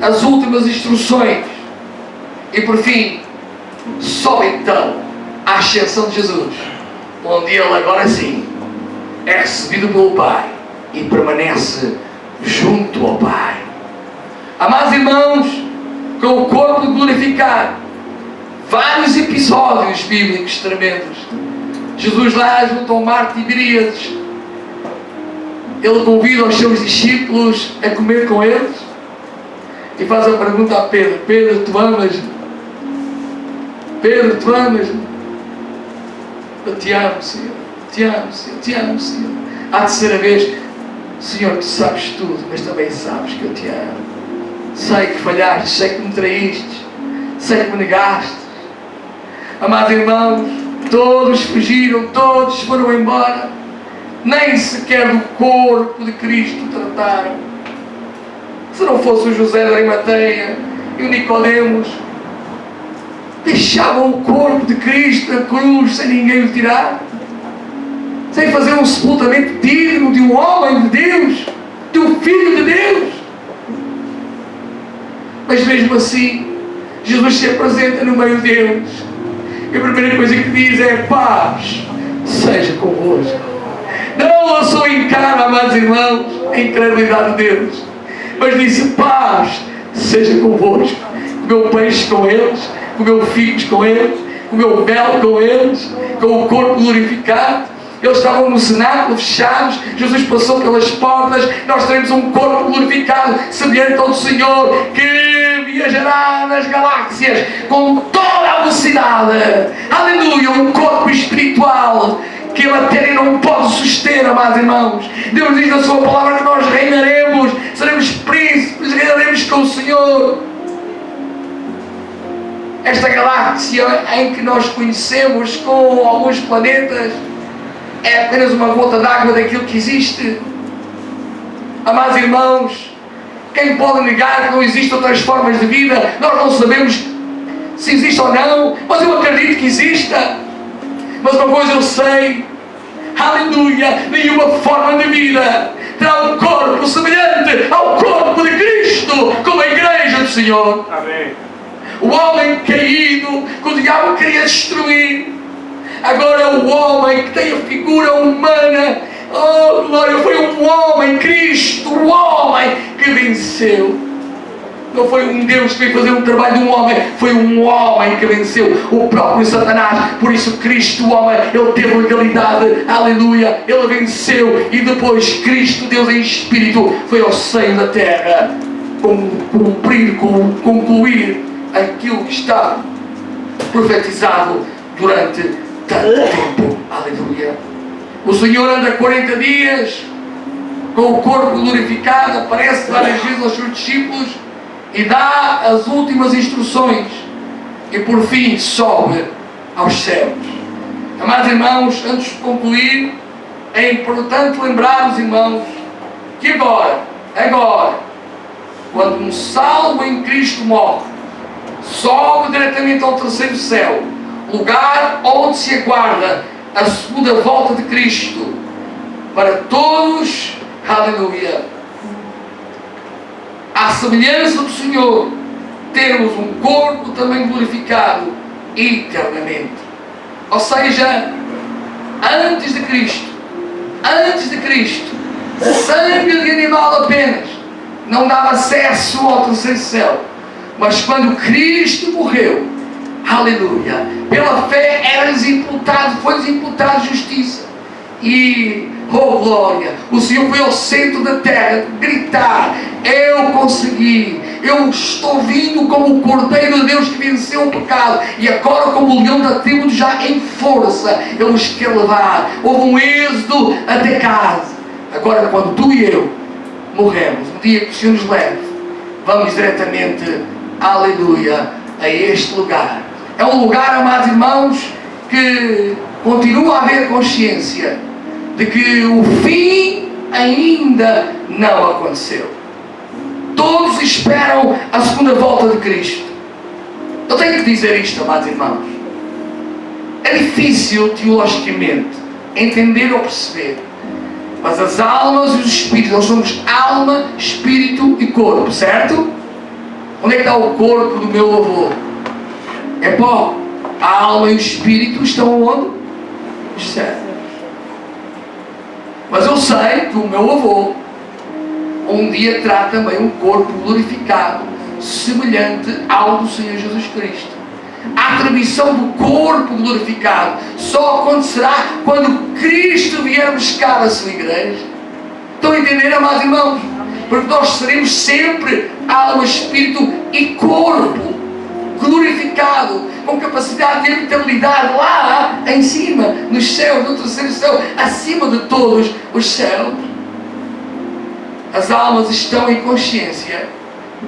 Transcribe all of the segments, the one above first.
as últimas instruções e por fim sobe então à ascensão de Jesus, onde Ele agora sim é recebido pelo Pai e permanece junto ao Pai. Amados irmãos, com o corpo glorificado, vários episódios bíblicos tremendos. Jesus lá junto ao mar de Tiberíades, Ele convida os seus discípulos a comer com eles e faz a pergunta a Pedro: Pedro, tu amas-me? Pedro, tu amas-me? Eu te amo, Senhor. Te amo, Senhor. Te amo, Senhor. À terceira vez: Senhor, tu sabes tudo, mas também sabes que eu te amo. Sei que falhaste, sei que me traíste, sei que me negaste. Amados irmãos, todos fugiram, todos foram embora. Nem sequer do corpo de Cristo trataram. Se não fosse o José de Arimateia e o Nicodemos, deixavam o corpo de Cristo na cruz sem ninguém o tirar, sem fazer um sepultamento digno de um homem de Deus, de um filho de Deus. Mas mesmo assim, Jesus se apresenta no meio deles e a primeira coisa que diz é: paz seja convosco. Não lançou em cara, amados irmãos, a incredulidade de Deus, mas disse: paz seja convosco. Comeu peixe com eles, comeu figos com eles, comeu mel com eles, com o corpo glorificado. Eles estavam no cenáculo fechados, Jesus passou pelas portas. Nós teremos um corpo glorificado semelhante ao do Senhor, que viajará nas galáxias com toda a velocidade. Aleluia! Um corpo espiritual que a matéria não pode suster, amados irmãos. Deus diz na sua palavra que nós reinaremos, seremos príncipes, reinaremos com o Senhor. Esta galáxia em que nós conhecemos com alguns planetas é apenas uma gota d'água daquilo que existe. Amados irmãos, quem pode negar que não existem outras formas de vida? Nós não sabemos se existe ou não, mas eu acredito que exista. Mas uma coisa eu sei: aleluia, nenhuma forma de vida terá um corpo semelhante ao corpo de Cristo, como a igreja do Senhor. Amém. O homem caído que o diabo queria destruir, agora é o homem que tem a figura humana. Oh glória, foi um homem, Cristo, o homem que venceu. Não foi um Deus que veio fazer um trabalho de um homem, foi um homem que venceu o próprio Satanás. Por isso Cristo, o homem, Ele teve legalidade, aleluia, Ele venceu. E depois Cristo, Deus em Espírito, foi ao seio da terra concluir aquilo que está profetizado durante tanto tempo. Aleluia. O Senhor anda 40 dias com o corpo glorificado, aparece várias vezes aos seus discípulos e dá as últimas instruções e por fim sobe aos céus. Amados irmãos, antes de concluir, é importante lembrar os irmãos que agora, quando um salvo em Cristo morre, sobe diretamente ao terceiro céu, lugar onde se aguarda a segunda volta de Cristo para todos. Aleluia. À semelhança do Senhor, termos um corpo também glorificado eternamente. Ou seja, antes de Cristo, sangue de animal apenas não dava acesso ao terceiro céu. Mas quando Cristo morreu, aleluia, pela fé foi-lhes imputado justiça. E, oh glória, o Senhor foi ao centro da terra gritar: eu consegui, eu estou vindo como o Cordeiro de Deus que venceu o pecado, e agora como o leão da tribo já em força, Ele nos quer levar. Houve um êxodo até casa. Agora quando tu e eu morremos, no dia que o Senhor nos leve, vamos diretamente, aleluia, a este lugar. É um lugar, amados irmãos, que continua a haver consciência de que o fim ainda não aconteceu. Todos esperam a segunda volta de Cristo. Eu tenho que dizer isto, amados irmãos. É difícil teologicamente entender ou perceber, mas as almas e os espíritos, nós somos alma, espírito e corpo, certo? Onde é que está o corpo do meu avô? É pó. A alma e o espírito estão onde? Nos céus. Mas eu sei que o meu avô um dia terá também um corpo glorificado, semelhante ao do Senhor Jesus Cristo. A atribuição do corpo glorificado só acontecerá quando Cristo vier buscar a sua igreja. Estão a entender, amados irmãos? Porque nós seremos sempre alma, espírito e corpo glorificado, com capacidade de habitabilidade lá em cima, nos céus, no terceiro céu, acima de todos os céus. As almas estão em consciência,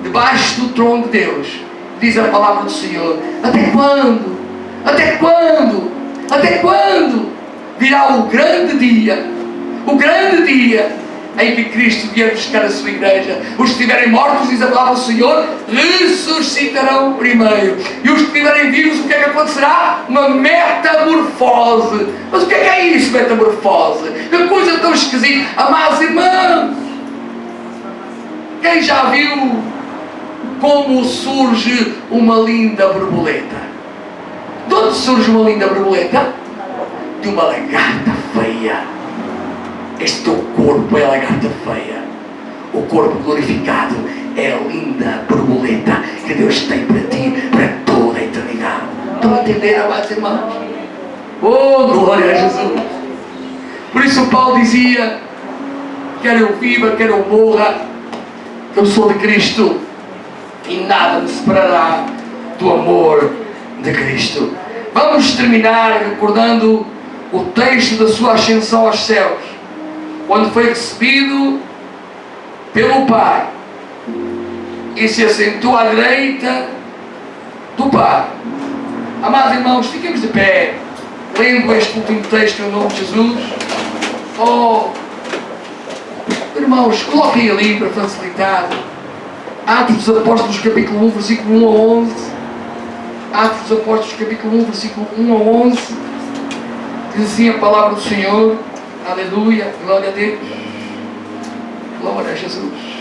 debaixo do trono de Deus. Diz a palavra do Senhor: até quando? Até quando? Até quando virá o grande dia? O grande dia em que Cristo vier buscar a sua igreja. Os que estiverem mortos, diz a palavra do Senhor, ressuscitarão primeiro. E os que estiverem vivos, o que é que acontecerá? Uma metamorfose. Mas o que é isso, metamorfose? Que coisa tão esquisita. Amados irmãos, quem já viu como surge uma linda borboleta? De onde surge uma linda borboleta? De uma lagarta feia. Este teu corpo é a lagarta feia. O corpo glorificado é a linda borboleta que Deus tem para ti, para toda a eternidade. Estão a entender, amados irmãos? Oh, glória a Jesus! Por isso o Paulo dizia: quer eu viva, quer eu morra, eu sou de Cristo e nada me separará do amor de Cristo. Vamos terminar recordando o texto da sua ascensão aos céus, quando foi recebido pelo Pai e se assentou à direita do Pai. Amados irmãos, fiquemos de pé, lendo este último texto em nome de Jesus. Oh, irmãos, coloquem ali para facilitar. Atos dos Apóstolos, capítulo 1, versículo 1 a 11. Atos dos Apóstolos, capítulo 1, versículo 1 a 11. Diz assim a palavra do Senhor. Aleluia, glória a Deus. Glória a Jesus.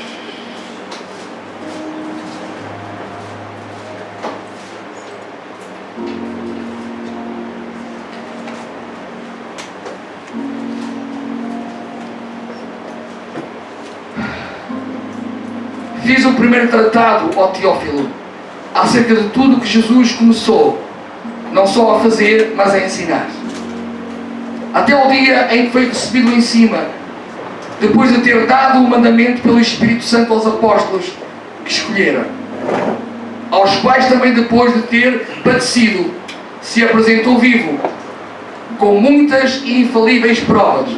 Fiz o primeiro tratado, ó Teófilo, acerca de tudo que Jesus começou, não só a fazer, mas a ensinar, até o dia em que foi recebido em cima, depois de ter dado o mandamento pelo Espírito Santo aos apóstolos que escolheram, aos quais também depois de ter padecido, se apresentou vivo, com muitas e infalíveis provas,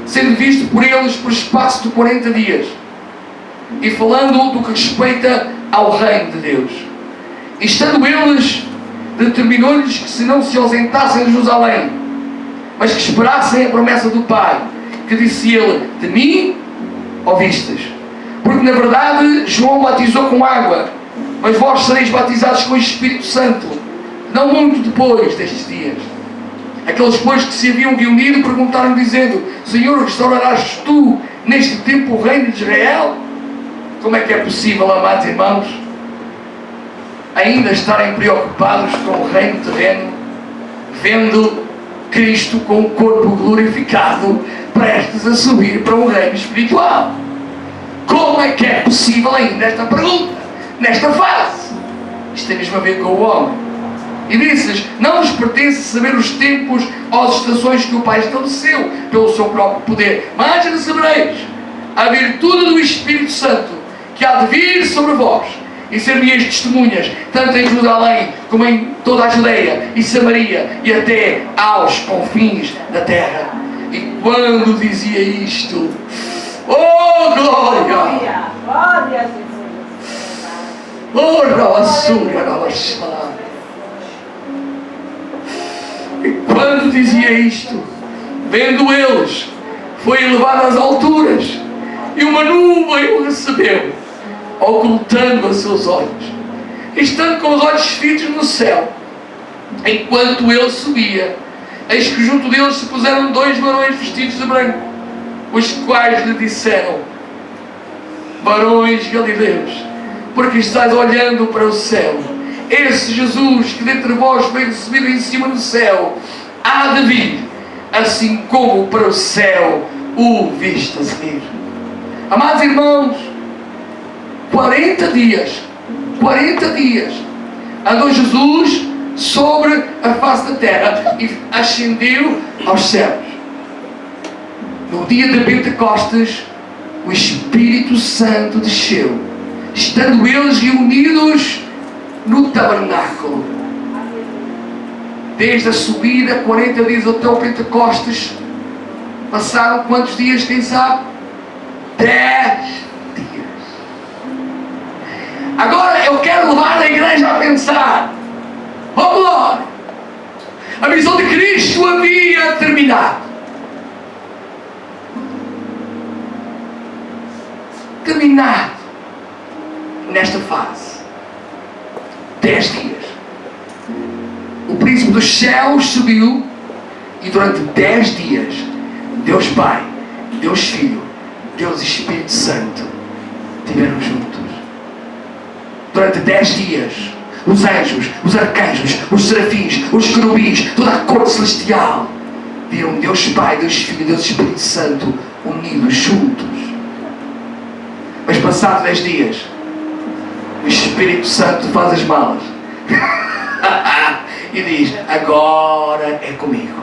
sendo visto por eles por espaço de 40 dias, e falando do que respeita ao reino de Deus. E estando eles, determinou-lhes que se não se ausentassem de Jerusalém, mas que esperassem a promessa do Pai, que disse ele: de mim ouvistes? Porque na verdade João batizou com água, mas vós sereis batizados com o Espírito Santo, não muito depois destes dias. Aqueles, pois, que se haviam reunido perguntaram, dizendo: Senhor, restaurarás tu neste tempo o reino de Israel? Como é que é possível, amados irmãos, ainda estarem preocupados com o reino terreno, vendo Cristo com o corpo glorificado, prestes a subir para um reino espiritual? Como é que é possível ainda esta pergunta, nesta fase? Isto tem mesmo a ver com o homem. E disse-lhes: não vos pertence saber os tempos ou as estações que o Pai estabeleceu pelo seu próprio poder, mas recebereis a virtude do Espírito Santo, que há de vir sobre vós, e ser-me-eis testemunhas, tanto em Jerusalém como em toda a Judeia e Samaria e até aos confins da terra. E quando dizia isto, oh glória! Glória a Jesus! Oh Rabassura, Rabassura! E quando dizia isto, vendo eles, foi elevado às alturas, e uma nuvem o recebeu, ocultando os seus olhos, estando com os olhos fitos no céu. Enquanto ele subia, eis que junto deles se puseram 2 varões vestidos de branco, os quais lhe disseram: varões galileus, porque estás olhando para o céu. Esse Jesus que dentre vós foi recebido em cima do céu, há de vir, assim como para o céu o vistes ir. Amados irmãos, 40 dias andou Jesus sobre a face da terra e ascendeu aos céus. No dia de Pentecostes, o Espírito Santo desceu, estando eles reunidos no tabernáculo. Desde a subida, 40 dias até o Pentecostes, passaram quantos dias, quem sabe? 10 dias. Agora eu quero levar a igreja a pensar. Vamos lá. A missão de Cristo havia terminado. Terminado nesta fase. 10 dias. O príncipe dos céus subiu e durante 10 dias Deus Pai, Deus Filho, Deus Espírito Santo estiveram juntos. Durante 10 dias os anjos, os arcanjos, os serafins, os querubins, toda a corte celestial viram Deus Pai, Deus Filho, Deus Espírito Santo unidos, juntos. Mas passados 10 dias o Espírito Santo faz as malas e diz: agora é comigo.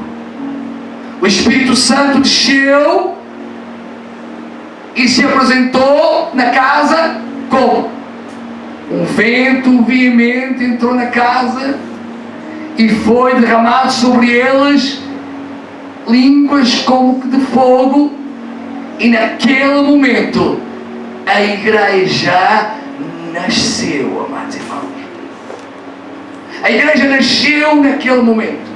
O Espírito Santo desceu e se apresentou na casa como? Um vento veemente entrou na casa e foi derramado sobre eles línguas como que de fogo, e naquele momento a igreja nasceu, amados irmãos. A igreja nasceu naquele momento.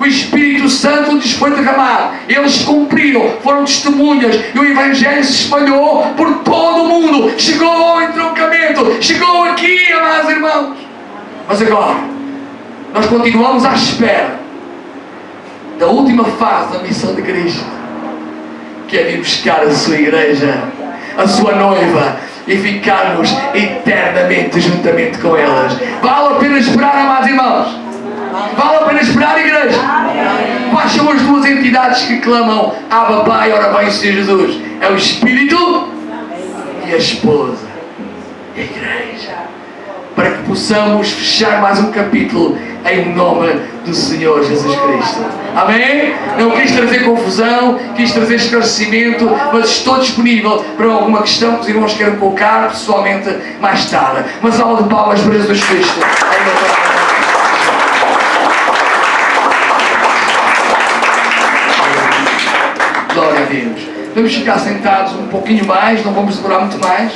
O Espírito Santo lhes foi derramado. Eles cumpriram, foram testemunhas, e o Evangelho se espalhou por todo o mundo. Chegou ao entroncamento, chegou aqui, amados irmãos. Mas agora, nós continuamos à espera da última fase da missão de Cristo, que é vir buscar a sua igreja, a sua noiva, e ficarmos eternamente juntamente com elas. Vale a pena esperar, amados irmãos? Vale a pena esperar, igreja? Quais são as duas entidades que clamam Abba Pai, ora bem, Senhor Jesus? É o Espírito e a esposa, a igreja. Para que possamos fechar mais um capítulo em nome do Senhor Jesus Cristo. Amém? Não quis trazer confusão, quis trazer esclarecimento, mas estou disponível para alguma questão que os irmãos queiram colocar pessoalmente mais tarde. Uma salva de palmas para Jesus Cristo. Glória a Deus. Vamos ficar sentados um pouquinho mais, não vamos demorar muito mais.